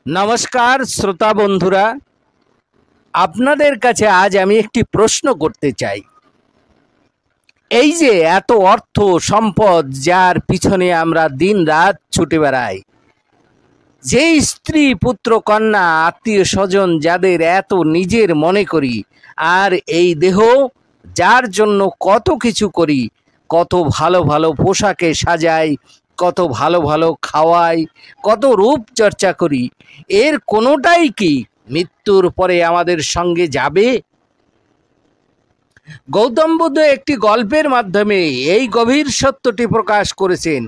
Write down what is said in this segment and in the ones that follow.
নমস্কার শ্রোতা বন্ধুরা, আপনাদের কাছে আজ আমি একটি প্রশ্ন করতে চাই। এই যে এত অর্থ সম্পদ যার পিছনে আমরা দিন রাত ছুটে বেড়াই, যে স্ত্রী পুত্র কন্যা আত্মীয় স্বজন যাদের এত নিজের মনে করি, আর এই দেহ যার জন্য কত কিছু করি, কত ভালো ভালো পোশাকে সাজাই, কত ভালো ভালো খাওয়াই, কত রূপ চর্চা করি, এর কোনোটাই কি মৃত্যুর পরে আমাদের সঙ্গে যাবে? গৌতম বুদ্ধ একটি গল্পের মাধ্যমে এই গভীর সত্যটি প্রকাশ করেছেন।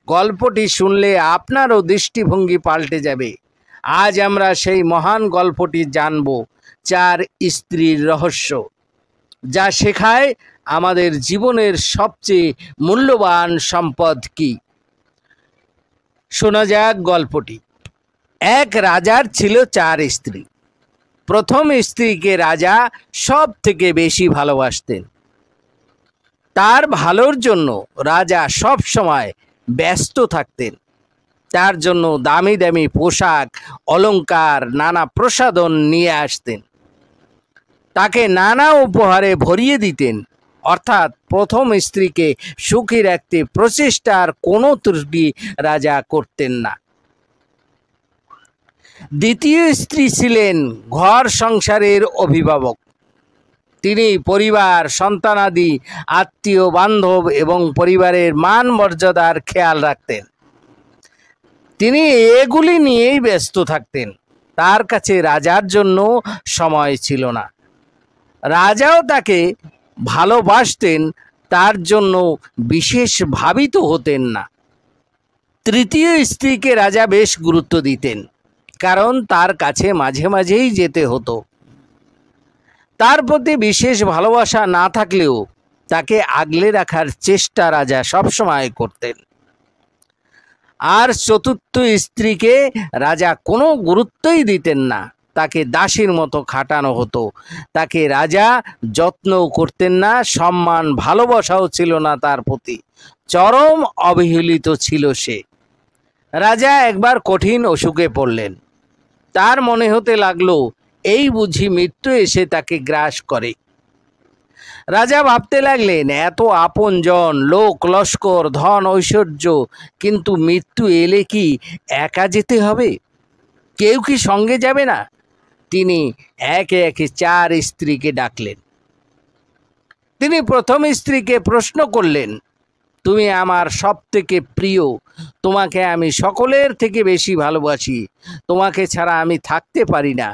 গল্পটি শুনলে আপনারও দৃষ্টিভঙ্গি পাল্টে যাবে। আজ আমরা সেই মহান গল্পটি জানব, 4 স্ত্রীর রহস্য, যা শেখায় আমাদের জীবনের সবচেয়ে মূল্যবান সম্পদ কি। শোনা যাক গল্পটি। এক রাজার ছিল 4 স্ত্রী। প্রথম স্ত্রীকে রাজা সব থেকে বেশি ভালোবাসতেন। তার ভালোর জন্য রাজা সব সময় ব্যস্ত থাকতেন। তার জন্য দামি দামি পোশাক, অলংকার, নানা প্রসাধন নিয়ে আসতেন। তাকে নানা উপহারে ভরিয়ে দিতেন। অর্থাৎ প্রথম স্ত্রীকে সুখী রাখতে প্রচেষ্টার কোনো ত্রুটি রাজা করতেন না। দ্বিতীয় স্ত্রী ছিলেন ঘর সংসারের অভিভাবক। তিনি পরিবার, সন্তানাদি, আত্মীয় বান্ধব এবং পরিবারের মান মর্যাদার খেয়াল রাখতেন। তিনি এগুলি নিয়েই ব্যস্ত থাকতেন। তার কাছে রাজার জন্য সময় ছিল না। রাজাও তাকে ভালোবাসতেন, তার জন্য বিশেষ ভাবিত হতেন না। তৃতীয় স্ত্রীকে রাজা বেশ গুরুত্ব দিতেন, কারণ তার কাছে মাঝে মাঝেই যেতে হতো। তার প্রতি বিশেষ ভালোবাসা না থাকলেও তাকে আগলে রাখার চেষ্টা রাজা সবসময় করতেন। আর চতুর্থ স্ত্রীকে রাজা কোনো গুরুত্বই দিতেন না। তাকে দাসীর মতো খাটানো হতো। তাকে রাজা যত্নও করতেন না, সম্মান ভালোবাসাও ছিল না তার প্রতি। চরম অবহেলিত ছিল সে। রাজা একবার কঠিন অসুখে পড়লেন। তার মনে হতে লাগলো এই বুঝি মৃত্যু এসে তাকে গ্রাস করে। রাজা ভাবতে লাগলেন, এত আপনজন, লোক লস্কর, ধন ঐশ্বর্য, কিন্তু মৃত্যু এলে কি একা যেতে হবে? কেউ কি সঙ্গে যাবে না? তিনি একে একে 4 স্ত্রীকে ডাকলেন। তিনি প্রথম স্ত্রীকে প্রশ্ন করলেন, তুমি আমার সব থেকে প্রিয়, তোমাকে আমি সকলের থেকে বেশি ভালোবাসি, তোমাকে ছাড়া আমি থাকতে পারি না।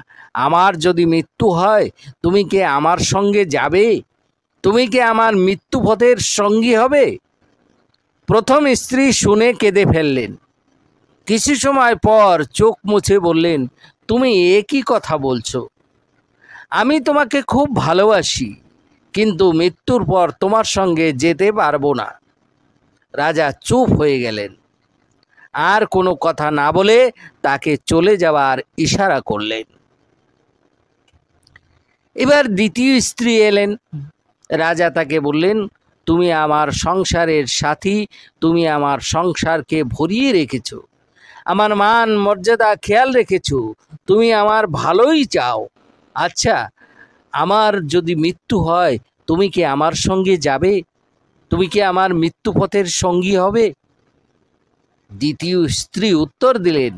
আমার যদি মৃত্যু হয়, তুমি কি আমার সঙ্গে যাবে? তুমি কি আমার মৃত্যুপথের সঙ্গী হবে? প্রথম স্ত্রী শুনে কেঁদে ফেললেন। কিছু সময় পর চোখ মুছে বললেন, তুমি একই কথা বলছো? আমি তোমাকে খুব ভালোবাসি, কিন্তু মৃত্যুর পর তোমার সঙ্গে যেতে পারবো না। রাজা চুপ হয়ে গেলেন। আর কোনো কথা না বলে তাকে চলে যাওয়ার ইশারা করলেন। এবার দ্বিতীয় স্ত্রী এলেন। রাজা তাকে বললেন, তুমি আমার সংসারের সাথী, তুমি আমার সংসারকে ভরিয়ে রেখেছো, আমার মান মর্যাদা খেয়াল রেখেছো, তুমি আমার ভালোই চাও। আচ্ছা, আমার যদি মৃত্যু হয়, তুমি কি আমার সঙ্গে যাবে? তুমি কি আমার মৃত্যুপথের সঙ্গী হবে? দ্বিতীয় স্ত্রী উত্তর দিলেন,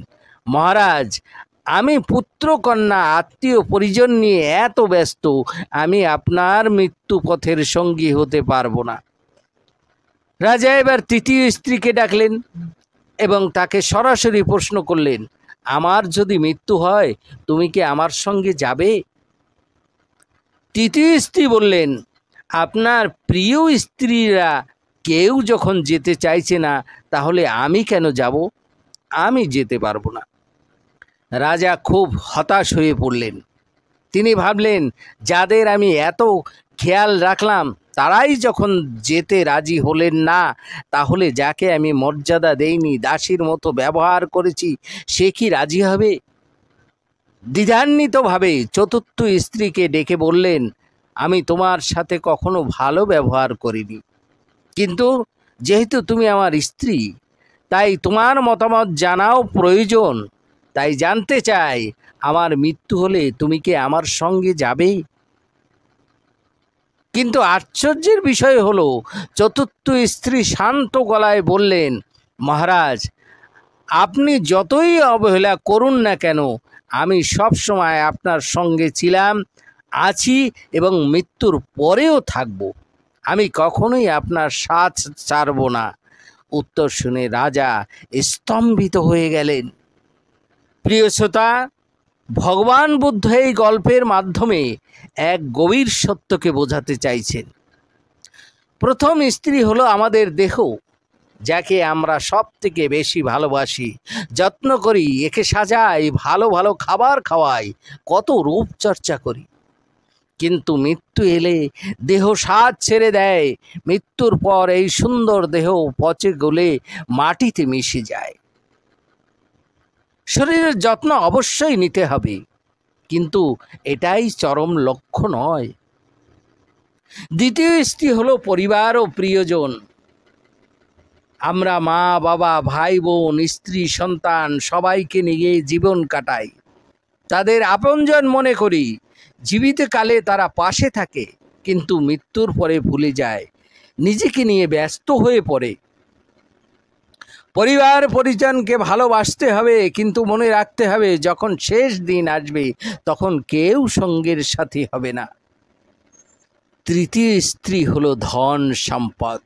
মহারাজ, আমি পুত্র কন্যা আত্মীয় পরিজন নিয়ে এত ব্যস্ত, আমি আপনার মৃত্যুপথের সঙ্গী হতে পারবো না। রাজা এবার তৃতীয় স্ত্রীকে ডাকলেন এবং তাকে সরাসরি প্রশ্ন করলেন, আমার যদি মৃত্যু হয়, তুমি কি আমার সঙ্গে যাবে? তৃতীয় স্ত্রী বললেন, আপনার প্রিয় স্ত্রীরা কেউ যখন যেতে চাইছে না, তাহলে আমি কেন যাব? আমি যেতে পারবো না। রাজা খুব হতাশ হয়ে পড়লেন। তিনি ভাবলেন, যাদের আমি এত খেয়াল রাখলাম তারাই যখন যেতে রাজি হলেন না, তাহলে যাকে আমি মর্যাদা দেইনি, দাসীর মতো ব্যবহার করেছি, সে কি রাজি হবে? দ্বিধান্বিতভাবে চতুর্থ স্ত্রীকে ডেকে বললেন, আমি তোমার সাথে কখনো ভালো ব্যবহার করিনি, কিন্তু যেহেতু তুমি আমার স্ত্রী, তাই তোমার মতামত জানাও প্রয়োজন। তাই জানতে চাই, আমার মৃত্যু হলে তুমি কি আমার সঙ্গে যাবে? কিন্তু আশ্চর্যের বিষয় হলো, চতুর্থ স্ত্রী শান্ত গলায় বললেন, মহারাজ, আপনি যতই অবহেলা করুন না কেন, আমি সব সময় আপনার সঙ্গে ছিলাম, আছি এবং মৃত্যুর পরেও থাকব। আমি কখনোই আপনার সাথ ছাড়ব না। উত্তর শুনে রাজা স্তম্ভিত হয়ে গেলেন। প্রিয় শ্রোতা, ভগবান বুদ্ধ এই গল্পের মাধ্যমে এক গভীর সত্যকে বোঝাতে চাইছেন। প্রথম স্ত্রী হলো আমাদের দেহ, যাকে আমরা সব থেকে বেশি ভালোবাসি, যত্ন করি, একে সাজাই, ভালো ভালো খাবার খাওয়াই, কত রূপচর্চা করি। কিন্তু মৃত্যু এলে দেহ সাজ ছেড়ে দেয়। মৃত্যুর পর এই সুন্দর দেহ পচে গলে মাটিতে মিশে যায়। শরীরের যত্ন অবশ্যই নিতে হবে, কিন্তু এটাই চরম লক্ষ্য নয়। দ্বিতীয় স্ত্রী হলো পরিবার ও প্রিয়জন। আমরা মা বাবা, ভাই বোন, স্ত্রী, সন্তান সবাইকে নিয়ে জীবন কাটাই। তাদের আপনজন মনে করি। জীবিতকালে তারা পাশে থাকে, কিন্তু মৃত্যুর পরে ভুলে যায়, নিজেকে নিয়ে ব্যস্ত হয়ে পড়ে। পরিবার পরিজনকে ভালোবাসতে হবে, কিন্তু মনে রাখতে হবে, যখন শেষ দিন আসবে তখন কেউ সঙ্গের সাথী হবে না। তৃতীয় স্ত্রী হলো ধন সম্পদ।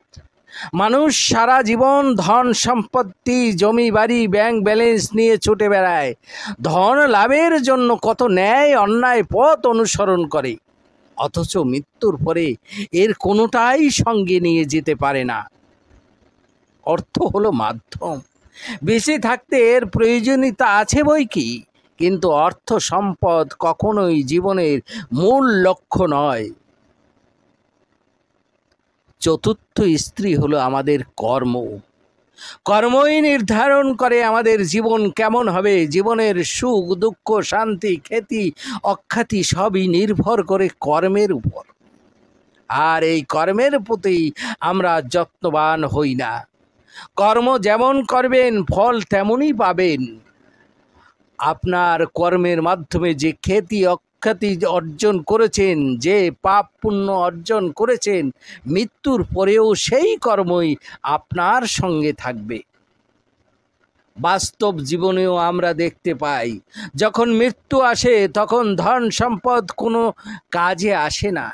মানুষ সারা জীবন ধন সম্পত্তি, জমি বাড়ি, ব্যাংক ব্যালেন্স নিয়ে ছুটে বেড়ায়। ধন লাভের জন্য কত ন্যায় অন্যায় পথ অনুসরণ করে, অথচ মৃত্যুর পরে এর কোনোটাই সঙ্গে নিয়ে যেতে পারে না। অর্থ হলো মাধ্যম। বেঁচে থাকতে এর প্রয়োজনীয়তা আছে বই কি, কিন্তু অর্থ সম্পদ কখনোই জীবনের মূল লক্ষ্য নয়। চতুর্থ স্ত্রী হলো আমাদের কর্ম। কর্মই নির্ধারণ করে আমাদের জীবন কেমন হবে। জীবনের সুখ দুঃখ, শান্তি, খ্যাতি অখ্যাতি সবই নির্ভর করে কর্মের উপর। আর এই কর্মের প্রতি আমরা যত্নবান হই না। কর্ম যেমন করবেন, ফল তেমনই পাবেন। আপনার কর্মের মাধ্যমে যে খ্যাতি অখ্যাতি অর্জন করেছেন, যে পাপ পুণ্য অর্জন করেছেন, মৃত্যুর পরেও সেই কর্মই আপনার সঙ্গে থাকবে। বাস্তব জীবনেও আমরা দেখতে পাই, যখন মৃত্যু আসে তখন ধন সম্পদ কোনো কাজে আসে না।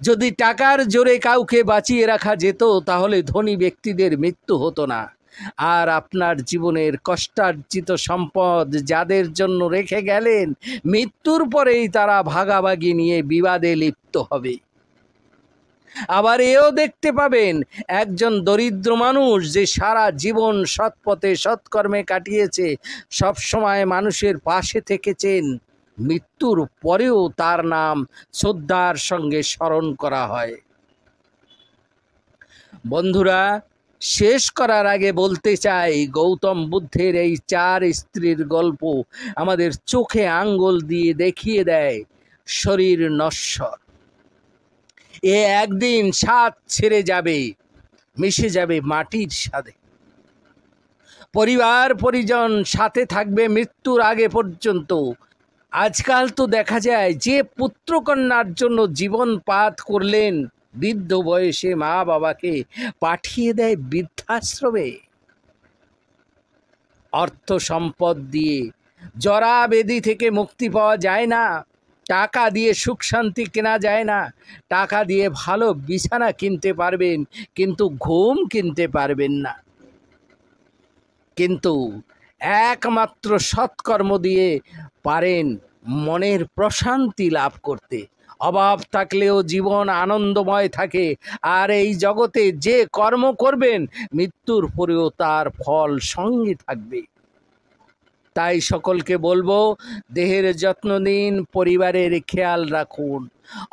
যদি টাকার জোরে কাউকে বাঁচিয়ে রাখা যেত, তাহলে ধনী ব্যক্তিদের মৃত্যু হতো না। আর আপনার জীবনের কষ্টার্জিত সম্পদ যাদের জন্য রেখে গেলেন, মৃত্যুর পরেই তারা ভাগাভাগি নিয়ে বিবাদে লিপ্ত হবে। আবার এও দেখতে পাবেন, একজন দরিদ্র মানুষ যে সারা জীবন সৎপথে সৎকর্মে কাটিয়েছে, সবসময় মানুষের পাশে থেকেছেন, মৃত্যুর পরেও তার নাম শ্রদ্ধার সঙ্গে স্মরণ করা হয়। বন্ধুরা, শেষ করার আগে বলতে চাই, গৌতম বুদ্ধের এই 4 স্ত্রীর গল্প আমাদের চোখে আঙ্গুল দিয়ে দেখিয়ে দেয়, শরীর নশ্বর। এ একদিন সাথ ছেড়ে যাবে, মিশে যাবে মাটির সাথে। পরিবার পরিজন সাথে থাকবে মৃত্যুর আগে পর্যন্ত। আজকাল তো দেখা যায়, যে পুত্রকন্যার জন্য জীবন পাত করলেন, বৃদ্ধ বয়সে মা বাবাকে পাঠিয়ে দেয় বৃদ্ধাশ্রমে। অর্থ সম্পদ দিয়ে জরা ব্যাধি থেকে মুক্তি পাওয়া যায় না। টাকা দিয়ে সুখ শান্তি কেনা যায় না। টাকা দিয়ে ভালো বিছানা কিনতে পারবেন, কিন্তু ঘুম কিনতে পারবেন না। কিন্তু একমাত্র সৎকর্ম দিয়ে পারেন মনের প্রশান্তি লাভ করতে। অভাব থাকলেও জীবন আনন্দময় থাকে। আর এই জগতে যে কর্ম করবেন, মৃত্যুর পরেও তার ফল সঙ্গে থাকবে। তাই সকলকে বলবো, দেহের যত্ন নিন, পরিবারের খেয়াল রাখুন,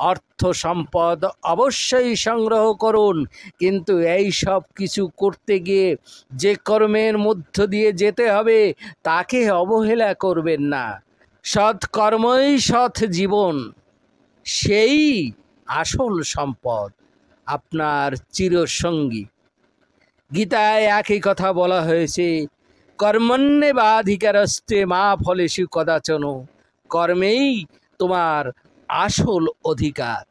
অর্থ সম্পদ অবশ্যই সংগ্রহ করুন, কিন্তু এই সব কিছু করতে গিয়ে যে কর্মের মধ্য দিয়ে যেতে হবে তাকে অবহেলা করবেন না। সৎ কর্মই সৎ জীবন, সেই আসল সম্পদ, আপনার চিরসঙ্গী। গীতায় একই কথা বলা হয়েছে, কর্মণ্যেবাধিকারস্তে মা ফলেষু কদাচন, কর্মেই তোমার আসল অধিকার।